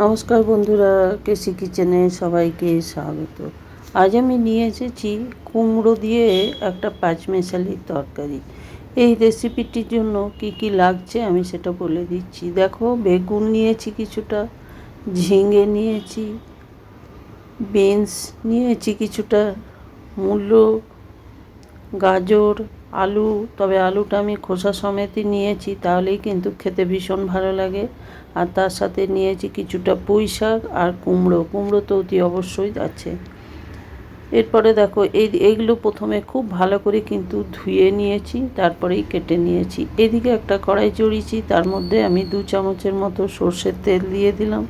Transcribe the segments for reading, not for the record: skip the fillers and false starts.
নমস্কার বন্ধুরা, কেসি কিচেনে সবাইকে স্বাগত। আজ আমি নিয়ে এসেছি কুমড়ো দিয়ে একটা পাঁচমেশালি তরকারি। এই রেসিপিটির জন্য কি কি লাগছে আমি সেটা বলে দিচ্ছি। দেখো, বেগুন নিয়েছি কিছুটা, ঝিঙে নিয়েছি, বিনস নিয়েছি কিছুটা, মূলো, গাজর, আলু। তবে আলুটা আমি খোসা সমেতই নিয়েছি, তাহলেই কিন্তু খেতে ভীষণ ভালো লাগে। আর তার সাথে নিয়েছি কিছুটা পুঁই শাক আর কুমড়ো তো অতি অবশ্যই আছে। এরপরে দেখো, এইগুলো প্রথমে খুব ভালো করে কিন্তু ধুয়ে নিয়েছি, তারপরেই কেটে নিয়েছি। এদিকে একটা কড়াই চড়িয়েছি, তার মধ্যে আমি 2 চামচের মতো সর্ষের তেল দিয়ে দিলাম।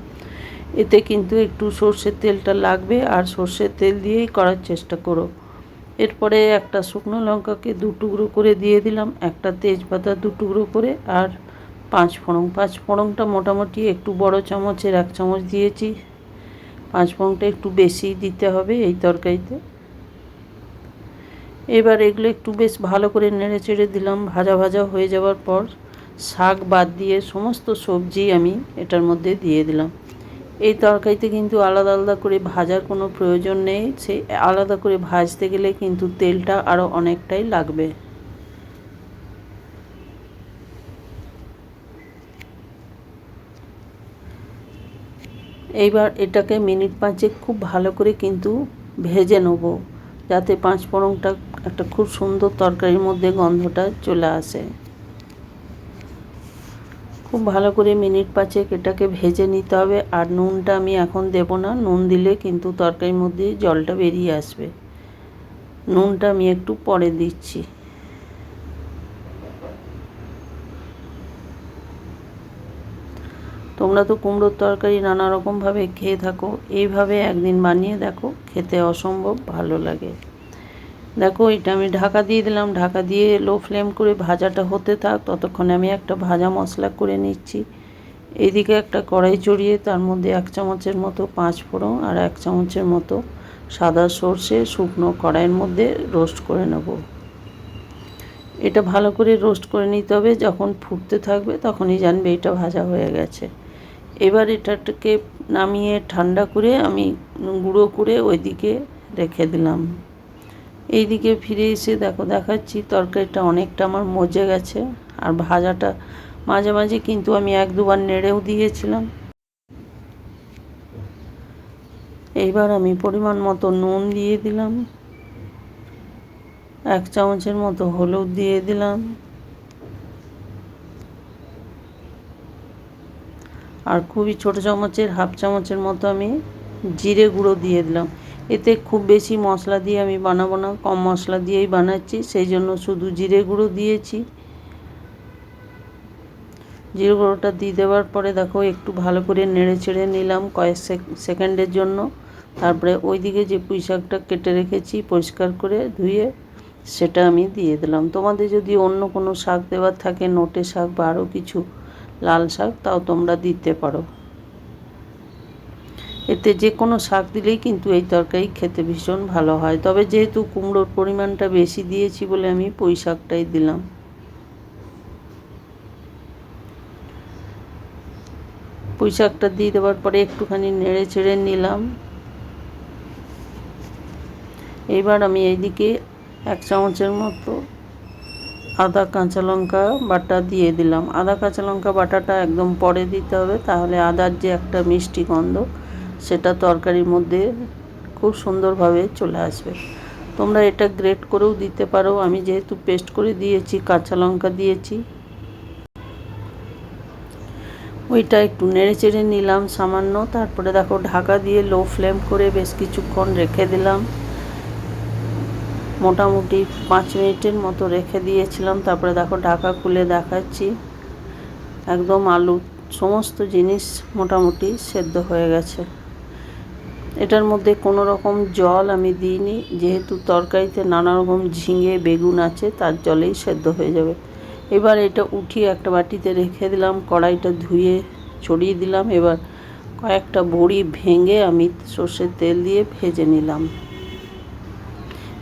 এতে কিন্তু একটু সর্ষের তেলটা লাগবে, আর সর্ষের তেল দিয়েই করার চেষ্টা করো। এরপরে একটা শুকনো লঙ্কাকে 2 টুকরো করে দিয়ে দিলাম, একটা তেজপাতা 2 টুকরো করে, আর 5 ফোড়ন। 5 ফোড়নটা মোটামুটি একটু বড় চামচের 1 চামচ দিয়েছি। 5 ফোড়নটা একটু বেশি দিতে হবে এই তরকারিতে। এবার এগুলো একটু বেশ ভালো করে নেড়ে চেড়ে দিলাম। ভাজা ভাজা হয়ে যাওয়ার পর শাক বাদ দিয়ে সমস্ত সবজি আমি এটার মধ্যে দিয়ে দিলাম। এই তরকারিতে কিন্তু আলাদা আলাদা করে ভাজার কোনো প্রয়োজন নেই। সেই আলাদা করে ভাজতে গেলে কিন্তু তেলটা আরও অনেকটাই লাগবে। এইবার এটাকে মিনিট 5 খুব ভালো করে কিন্তু ভেজে নেব, যাতে 5 ফোড়নটা একটা খুব সুন্দর তরকারির মধ্যে গন্ধটা চলে আসে। খুব ভালো করে মিনিট 5 এটাকে ভেজে নিতে হবে। আর নুনটা আমি এখন দেব না, নুন দিলে কিন্তু তরকারির মধ্যে জলটা বেরিয়ে আসবে। নুনটা আমি একটু পরে দিচ্ছি। তোমরা তো কুমড়োর তরকারি নানা রকমভাবে খেয়ে থাকো, এইভাবে একদিন বানিয়ে দেখো, খেতে অসম্ভব ভালো লাগে। দেখো, এটা আমি ঢাকা দিয়ে দিলাম। ঢাকা দিয়ে লো ফ্লেম করে ভাজাটা হতে থাক, ততক্ষণে আমি একটা ভাজা মশলা করে নিচ্ছি। এইদিকে একটা কড়াই চড়িয়ে তার মধ্যে 1 চামচের মতো 5 ফোড়ন আর 1 চামচের মতো সাদা সর্ষে শুকনো কড়াইয়ের মধ্যে রোস্ট করে নেব। এটা ভালো করে রোস্ট করে নিতে হবে। যখন ফুটতে থাকবে তখনই জানবে এটা ভাজা হয়ে গেছে। এবার এটাকে নামিয়ে ঠান্ডা করে আমি গুঁড়ো করে ওইদিকে রেখে দিলাম। এইদিকে ফিরে এসে দেখো, দেখাচ্ছি তরকারিটা অনেকটা আমার মজে গেছে। আর ভাজাটা মাঝে মাঝে কিন্তু আমি 1-2 বার নেড়েও দিয়েছিলাম। এইবার আমি পরিমাণ মতো নুন দিয়ে দিলাম, 1 চামচের মতো হলুদ দিয়ে দিলাম, আর খুবই ছোটো চামচের 1/2 চামচের মতো আমি জিরে গুঁড়ো দিয়ে দিলাম। এতে খুব বেশি মশলা দিয়ে আমি বানাবো না, কম মশলা দিয়েই বানাচ্ছি, সেই জন্য শুধু জিরে গুঁড়ো দিয়েছি। জিরে গুঁড়োটা দিয়ে দেওয়ার পরে দেখো, একটু ভালো করে নেড়ে চেড়ে নিলাম কয়েক সেকেন্ডের জন্য। তারপরে ওইদিকে যে পুঁই শাকটা কেটে রেখেছি পরিষ্কার করে ধুয়ে, সেটা আমি দিয়ে দিলাম। তোমাদের যদি অন্য কোনো শাক দেওয়ার থাকে, নোটে শাক বা আরও কিছু লাল শাক, তাও তোমরা দিতে পারো। এতে যে কোনো শাক দিলেই কিন্তু এই তরকারি খেতে ভীষণ ভালো হয়। তবে যেহেতু কুমড়োর পরিমাণটা বেশি দিয়েছি বলে আমি পুঁই শাকটাই দিলাম। পুঁই শাকটা দিয়ে দেওয়ার পরে একটুখানি নেড়ে চেড়ে নিলাম। এইবার আমি এইদিকে 1 চামচের মতো আদা কাঁচা লঙ্কা বাটা দিয়ে দিলাম। আদা কাঁচা লঙ্কা বাটাটা একদম পরে দিতে হবে, তাহলে আদার যে একটা মিষ্টি গন্ধ সেটা তরকারির মধ্যে খুব সুন্দরভাবে চলে আসবে। তোমরা এটা গ্রেট করেও দিতে পারো, আমি যেহেতু পেস্ট করে দিয়েছি, কাঁচা লঙ্কা দিয়েছি। ওইটা একটু নেড়ে চেড়ে নিলাম সামান্য। তারপরে দেখো, ঢাকা দিয়ে লো ফ্লেম করে বেশ কিছুক্ষণ রেখে দিলাম। মোটামুটি 5 মিনিটের মতো রেখে দিয়েছিলাম। তারপরে দেখো, ঢাকা খুলে দেখাচ্ছি, একদম আলু সমস্ত জিনিস মোটামুটি সেদ্ধ হয়ে গেছে। এটার মধ্যে কোনো রকম জল আমি দিইনি, যেহেতু তরকারিতে নানা রকম ঝিঙে বেগুন আছে, তার জলেই সেদ্ধ হয়ে যাবে। এবার এটা উঠিয়ে একটা বাটিতে রেখে দিলাম, কড়াইটা ধুয়ে ছড়িয়ে দিলাম। এবার কয়েকটা বড়ি ভেঙে আমি সর্ষের তেল দিয়ে ভেজে নিলাম।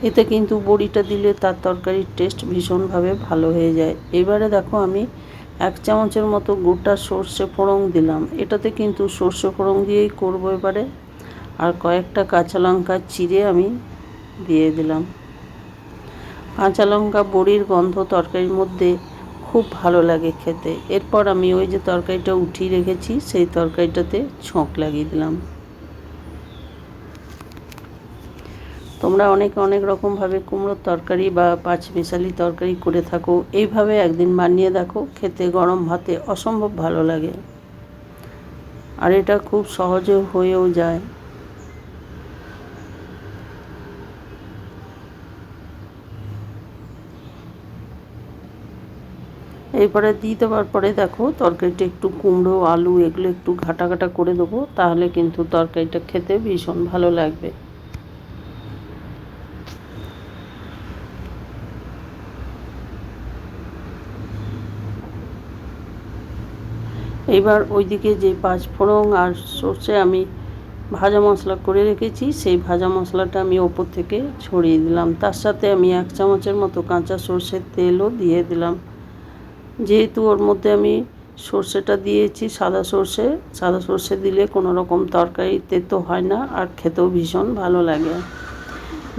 এতে কিন্তু বড়িটা দিলে তার তরকারির টেস্ট ভীষণভাবে ভালো হয়ে যায়। এবারে দেখো, আমি 1 চামচের মতো গোটা সর্ষে ফোড়ন দিলাম। এটাতে কিন্তু সর্ষে ফোড়ন দিয়েই করবো এবারে। আর কয়েকটা কাঁচা লঙ্কা চিড়ে আমি দিয়ে দিলাম। কাঁচা লঙ্কা বড়ির গন্ধ তরকারির মধ্যে খুব ভালো লাগে খেতে। এরপর আমি ওই যে তরকারিটা উঠিয়ে রেখেছি সেই তরকারিটাতে ছৌঁক লাগিয়ে দিলাম। তোমরা অনেক রকমভাবে কুমড়োর তরকারি বা পাঁচমিশালি তরকারি করে থাকো। এইভাবে একদিন বানিয়ে দেখো, খেতে গরম ভাতে অসম্ভব ভালো লাগে। আর এটা খুব সহজে হয়েও যায়। এরপরে দিয়ে দেওয়ার পরে দেখো তরকারিটা একটু কুমড়ো আলু এগুলো একটু ঘাটা ঘাটা করে দেবো, তাহলে কিন্তু তরকারিটা খেতে ভীষণ ভালো লাগবে। এবার ওইদিকে যে পাঁচফোড়ন আর সর্ষে আমি ভাজা মশলা করে রেখেছি সেই ভাজা মশলাটা আমি ওপর থেকে ছড়িয়ে দিলাম। তার সাথে আমি 1 চামচের মতো কাঁচা সর্ষের তেলও দিয়ে দিলাম। যেহেতু ওর মধ্যে আমি সর্ষেটা দিয়েছি সাদা সর্ষে দিলে কোনো রকম তরকারি তেতো হয় না আর খেতেও ভীষণ ভালো লাগে।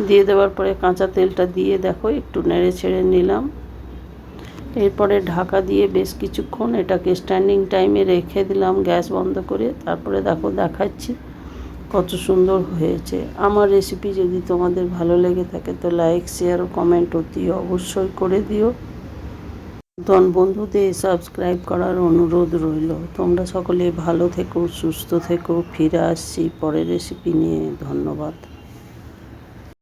দিয়ে দেওয়ার পরে কাঁচা তেলটা দিয়ে দেখো একটু নেড়ে ছেড়ে নিলাম। এরপরে ঢাকা দিয়ে বেশ কিছুক্ষণ এটাকে স্ট্যান্ডিং টাইমে রেখে দিলাম গ্যাস বন্ধ করে। তারপরে দেখো দেখাচ্ছি কত সুন্দর হয়েছে। আমার রেসিপি যদি তোমাদের ভালো লেগে থাকে তো লাইক শেয়ার ও কমেন্ট অতি অবশ্যই করে দিও। বন্ধুদের সাবস্ক্রাইব করার অনুরোধ রইল। তোমরা সকলে ভালো থেকো, সুস্থ থেকো। ফিরে আসছি পরের রেসিপি নিয়ে। ধন্যবাদ।